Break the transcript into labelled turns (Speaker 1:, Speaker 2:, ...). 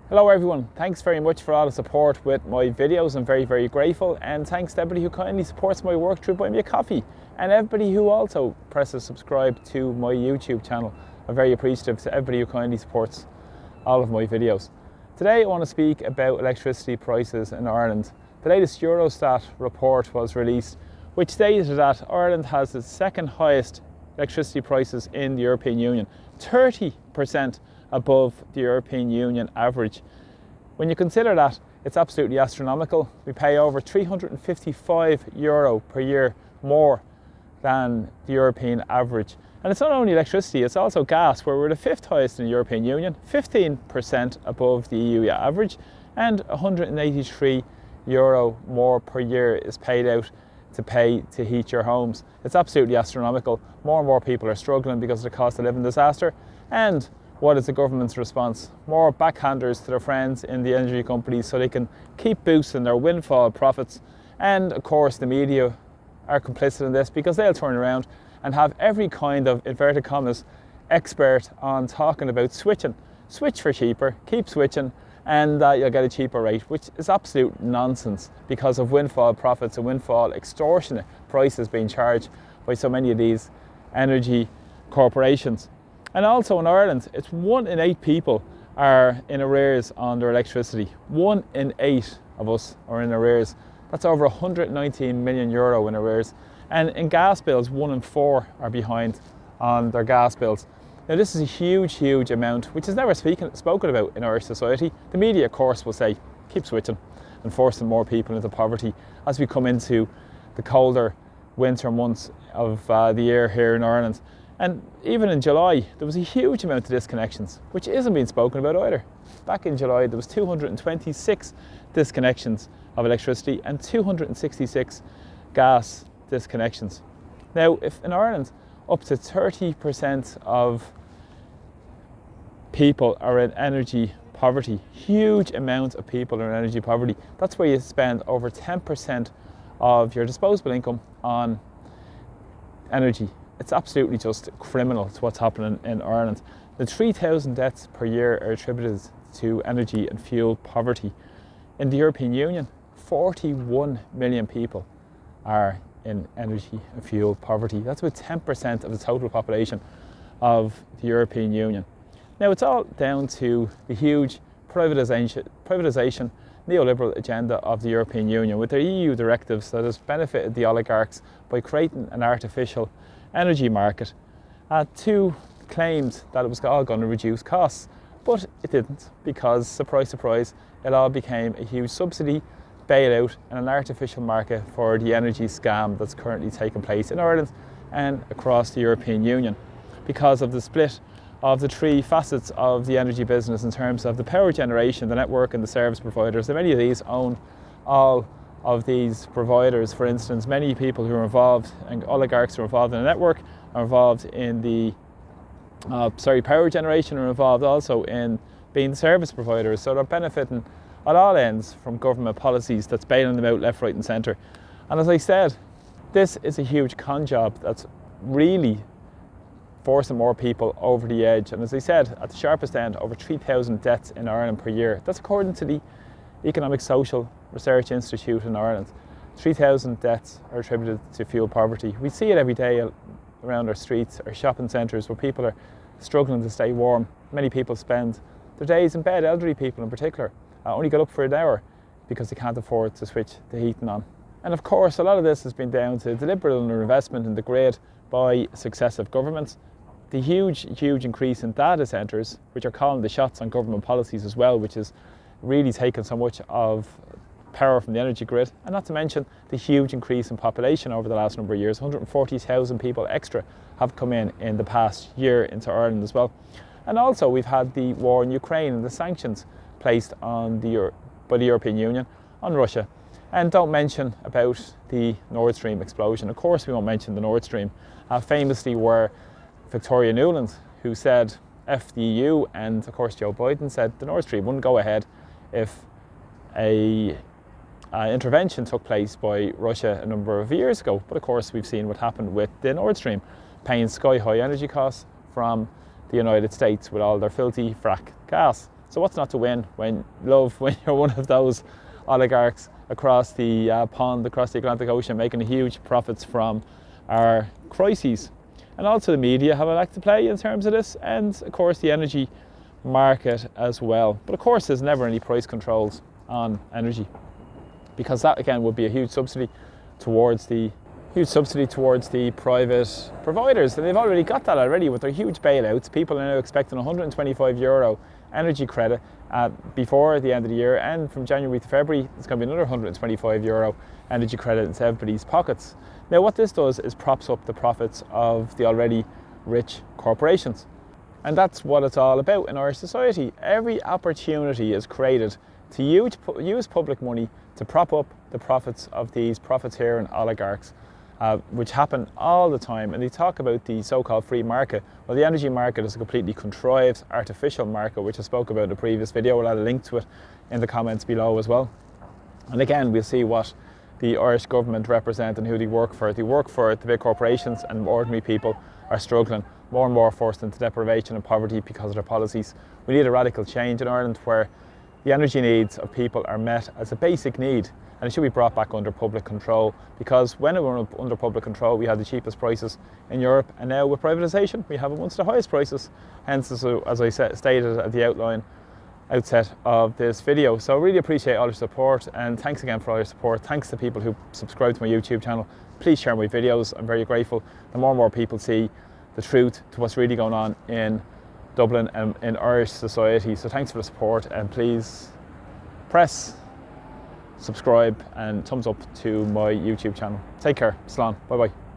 Speaker 1: Hello everyone, thanks very much for all the support with my videos. I'm very grateful, and thanks to everybody who kindly supports my work through Buy Me a Coffee, and everybody who also presses subscribe to my YouTube channel. I'm very appreciative to everybody who kindly supports all of my videos. Today I want to speak about electricity prices in Ireland. The latest Eurostat report was released, which stated that Ireland has the second highest electricity prices in the European Union, 30% above the European Union average. When you consider that, it's absolutely astronomical. We pay over €355 per year more than the European average. And it's not only electricity, it's also gas, where we're the fifth highest in the European Union, 15% above the EU average, and €183 more per year is paid out to heat your homes. It's absolutely astronomical. More and more people are struggling because of the cost of living disaster. And what is the government's response? More backhanders to their friends in the energy companies so they can keep boosting their windfall profits. And of course the media are complicit in this because they'll turn around and have every kind of, inverted commas, expert on talking about switching. Switch for cheaper, keep switching, and you'll get a cheaper rate, which is absolute nonsense because of windfall profits and windfall extortionate prices being charged by so many of these energy corporations. And also in Ireland, it's 1 in 8 people are in arrears on their electricity. 1 in 8 of us are in arrears. That's over €119 million in arrears. And in gas bills, 1 in 4 are behind on their gas bills. Now this is a huge amount, which is never spoken about in our society. The media, of course, will say, keep switching and forcing more people into poverty as we come into the colder winter months of the year here in Ireland. And even in July, there was a huge amount of disconnections, which isn't being spoken about either. Back in July, there was 226 disconnections of electricity and 266 gas disconnections. Now, if in Ireland, up to 30% of people are in energy poverty, huge amount of people are in energy poverty, that's where you spend over 10% of your disposable income on energy. It's absolutely just criminal to what's happening in Ireland. The 3,000 deaths per year are attributed to energy and fuel poverty. In the European Union, 41 million people are in energy and fuel poverty. That's about 10% of the total population of the European Union. Now it's all down to the huge privatisation, neoliberal agenda of the European Union with their EU directives that has benefited the oligarchs by creating an artificial energy market to claimed that it was all going to reduce costs, but it didn't, because surprise, it all became a huge subsidy, bailout and an artificial market for the energy scam that's currently taking place in Ireland and across the European Union because of the split of the 3 facets of the energy business in terms of the power generation, the network and the service providers. And many of these own all of these providers. For instance, many people who are involved, and oligarchs who are involved in the network, are involved in the power generation, are involved also in being service providers. So they're benefiting at all ends from government policies that's bailing them out left, right and centre. And as I said, this is a huge con job that's really forcing more people over the edge. And as I said, at the sharpest end, over 3,000 deaths in Ireland per year. That's according to the Economic Social Research Institute in Ireland. 3,000 deaths are attributed to fuel poverty. We see it every day around our streets, our shopping centres, where people are struggling to stay warm. Many people spend their days in bed, elderly people in particular, only get up for an hour because they can't afford to switch the heating on. And of course, a lot of this has been down to deliberate underinvestment in the grid by successive governments. The huge increase in data centres, which are calling the shots on government policies as well, which is really taken so much of power from the energy grid, and not to mention the huge increase in population over the last number of years. 140,000 people extra have come in the past year into Ireland as well. And also we've had the war in Ukraine and the sanctions placed on by the European Union on Russia. And don't mention about the Nord Stream explosion. Of course we won't mention the Nord Stream, famously where Victoria Nuland, who said F the EU, and of course Joe Biden said the Nord Stream wouldn't go ahead if a intervention took place by Russia a number of years ago. But of course we've seen what happened with the Nord Stream, paying sky high energy costs from the United States with all their filthy frack gas. So what's not to win when you're one of those oligarchs across the pond, across the Atlantic Ocean, making huge profits from our crises. And also the media have a lot to play in terms of this, and of course the energy market as well. But of course there's never any price controls on energy, because that again would be a huge subsidy towards the private providers, and they've already got that already with their huge bailouts. People are now expecting €125 energy credit before the end of the year, and from January to February it's going to be another €125 energy credit in everybody's pockets. Now what this does is props up the profits of the already rich corporations, and that's what it's all about in our society. Every opportunity is created to use public money to prop up the profits of these profiteering oligarchs, which happen all the time. And they talk about the so-called free market. Well, the energy market is a completely contrived, artificial market, which I spoke about in a previous video. I'll add a link to it in the comments below as well. And again, we'll see what the Irish government represent and who they work for. They work for the big corporations, and ordinary people are struggling more and more, forced into deprivation and poverty because of their policies. We need a radical change in Ireland where the energy needs of people are met as a basic need, and it should be brought back under public control, because when it was under public control we had the cheapest prices in Europe, and now with privatisation we have amongst the highest prices. Hence, as I stated at the outset of this video. So I really appreciate all your support, and thanks again for all your support. Thanks to people who subscribe to my YouTube channel. Please share my videos, I'm very grateful. The more and more people see the truth to what's really going on in Dublin and in Irish society. So thanks for the support, and please press subscribe and thumbs up to my YouTube channel. Take care. Slán. Bye bye.